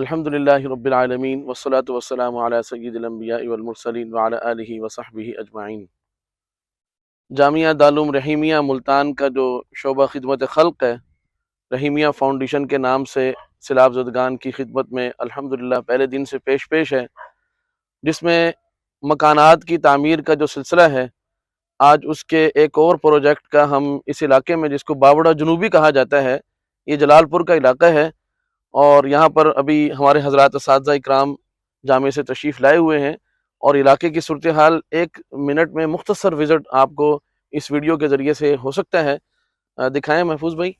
الحمدللہ رب العالمین والصلاة والسلام علی سید الانبیاء والمرسلین وعلی آلہ وصحبہ اجمعین۔ جامعہ دارالعلوم رحیمیہ ملتان کا جو شعبہ خدمت خلق ہے، رحیمیہ فاؤنڈیشن کے نام سے سیلاب زدگان کی خدمت میں الحمدللہ پہلے دن سے پیش ہے، جس میں مکانات کی تعمیر کا جو سلسلہ ہے، آج اس کے ایک اور پروجیکٹ کا ہم اس علاقے میں، جس کو باوڑہ جنوبی کہا جاتا ہے، یہ جلال پور کا علاقہ ہے، اور یہاں پر ابھی ہمارے حضرات اساتذہ اکرام جامعہ سے تشریف لائے ہوئے ہیں، اور علاقے کی صورتحال ایک منٹ میں مختصر وزٹ آپ کو اس ویڈیو کے ذریعے سے ہو سکتا ہے۔ دکھائیں محفوظ بھائی،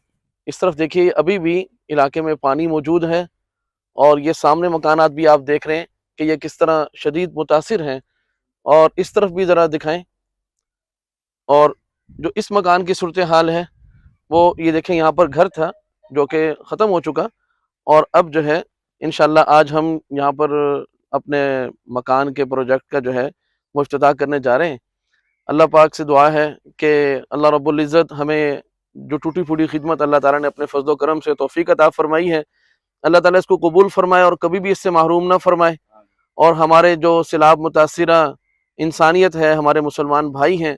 اس طرف دیکھیے، ابھی بھی علاقے میں پانی موجود ہے، اور یہ سامنے مکانات بھی آپ دیکھ رہے ہیں کہ یہ کس طرح شدید متاثر ہیں، اور اس طرف بھی ذرا دکھائیں۔ اور جو اس مکان کی صورتحال ہے وہ یہ دیکھیں، یہاں پر گھر تھا جو کہ ختم ہو چکا، اور اب جو ہے انشاءاللہ آج ہم یہاں پر اپنے مکان کے پروجیکٹ کا جو ہے وہ افتتاح کرنے جا رہے ہیں۔ اللہ پاک سے دعا ہے کہ اللہ رب العزت ہمیں جو ٹوٹی پھوٹی خدمت اللہ تعالیٰ نے اپنے فضل و کرم سے توفیق عطا فرمائی ہے، اللہ تعالیٰ اس کو قبول فرمائے اور کبھی بھی اس سے محروم نہ فرمائے، اور ہمارے جو سیلاب متاثرہ انسانیت ہے، ہمارے مسلمان بھائی ہیں،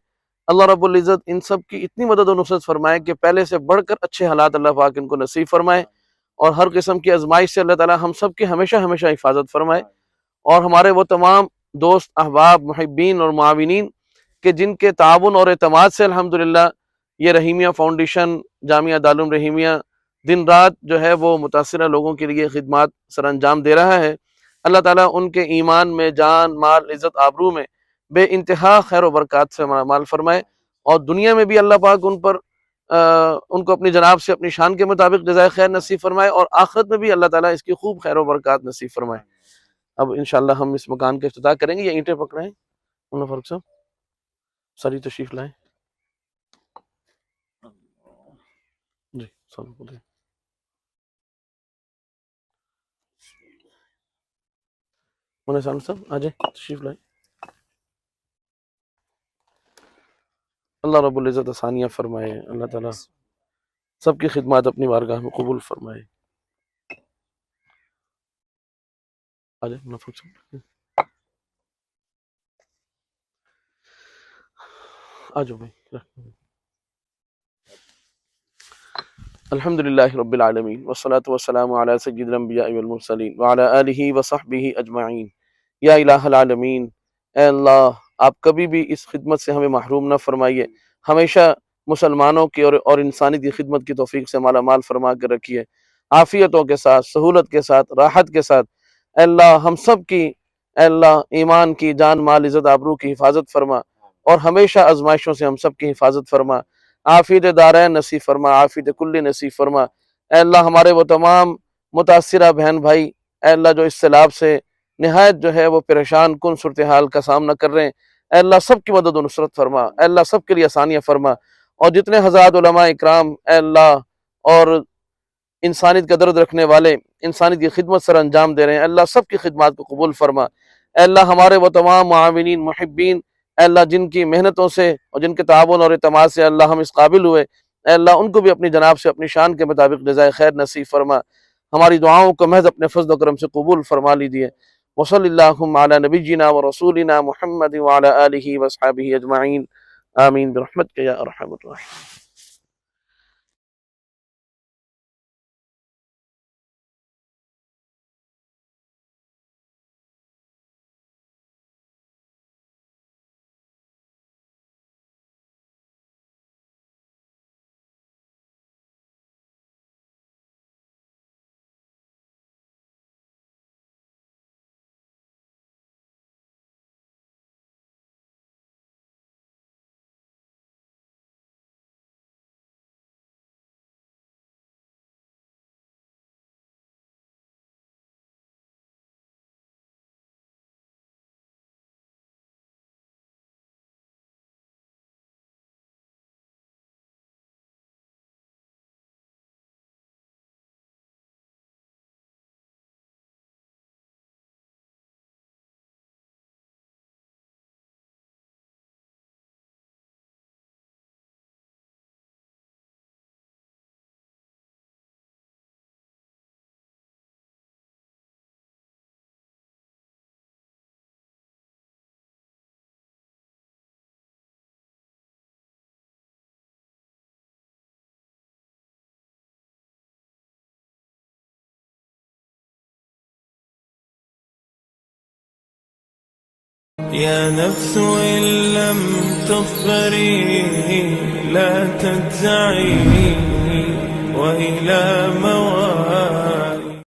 اللہ رب العزت ان سب کی اتنی مدد و نصرت فرمائے کہ پہلے سے بڑھ کر اچھے حالات اللہ پاک ان کو نصیب فرمائے، اور ہر قسم کی آزمائش سے اللہ تعالیٰ ہم سب کی ہمیشہ ہمیشہ حفاظت فرمائے، اور ہمارے وہ تمام دوست احباب محبین اور معاونین کہ جن کے تعاون اور اعتماد سے الحمدللہ یہ رحیمیہ فاؤنڈیشن جامعہ دارالعلوم رحیمیہ دن رات جو ہے وہ متاثرہ لوگوں کے لیے خدمات سر انجام دے رہا ہے۔ اللہ تعالیٰ ان کے ایمان میں، جان مال عزت آبرو میں بے انتہا خیر و برکات سے مال فرمائے، اور دنیا میں بھی اللہ پاک ان کو اپنی جناب سے اپنی شان کے مطابق جزائے خیر نصیب فرمائے، اور آخرت میں بھی اللہ تعالیٰ اس کی خوب خیر و برکات نصیب فرمائے۔ اب انشاءاللہ ہم اس مکان کا افتتاح کریں گے۔ یہ اینٹیں پکڑائیں انہوں فرق صاحب، ساری تشریف لائیں جی، سلام علیکم۔ منع صاحب آ جائیں، تشریف لائیں۔ اللہ رب العزت آسانیاں فرمائے، اللہ تعالیٰ سب کی خدمات اپنی بارگاہ میں قبول فرمائے۔ آ جائیں منع صاحب، آ جاؤ بھائی۔ الحمدللہ رب العالمین والصلاة والسلام علی سید الانبیاء والمرسلین وعلی آلہ وصحبہ اجمعین۔ یا الہ العالمین، اے اللہ آپ کبھی بھی اس خدمت سے ہمیں محروم نہ فرمائیے، ہمیشہ مسلمانوں کی اور انسانی کی خدمت کی توفیق سے مالا مال فرما کر رکھیے، عافیتوں کے ساتھ، سہولت کے ساتھ، راحت کے ساتھ۔ اے اللہ ہم سب کی، اے اللہ ایمان کی، جان مال عزت آبرو کی حفاظت فرما، اور ہمیشہ آزمائشوں سے ہم سب کی حفاظت فرما، عافیت دارین نصیب فرما، عافیت کلی نصیب فرما۔ اے اللہ ہمارے وہ تمام متاثرہ بہن بھائی، اے اللہ جو اس سیلاب سے نہایت جو ہے وہ پریشان کن صورتحال کا سامنا کر رہے ہیں، اے اللہ سب کی مدد و نصرت فرما، اے اللہ سب کے لیے آسانیاں فرما، اور جتنے حضرات علماء اکرام اے اللہ اور انسانیت کا درد رکھنے والے انسانیت کی خدمت سر انجام دے رہے ہیں، اے اللہ سب کی خدمات کو قبول فرما۔ اے اللہ ہمارے وہ تمام معاونین محبین، اے اللہ جن کی محنتوں سے اور جن کے تعاون اور اعتماد سے اللہ ہم اس قابل ہوئے، اے اللہ ان کو بھی اپنی جناب سے اپنی شان کے مطابق جزائے خیر نصیب فرما، ہماری دعاؤں کو محض اپنے فضل و کرم سے قبول فرما لیجیے۔ وصلی اللہم علی نبینا و رسولنا محمد وعلی آلہ وصحبہ اجمعین، آمین برحمتک یا ارحم الراحمین۔ يا نفس إن لم تظفري لا تجزعي وإلى موعد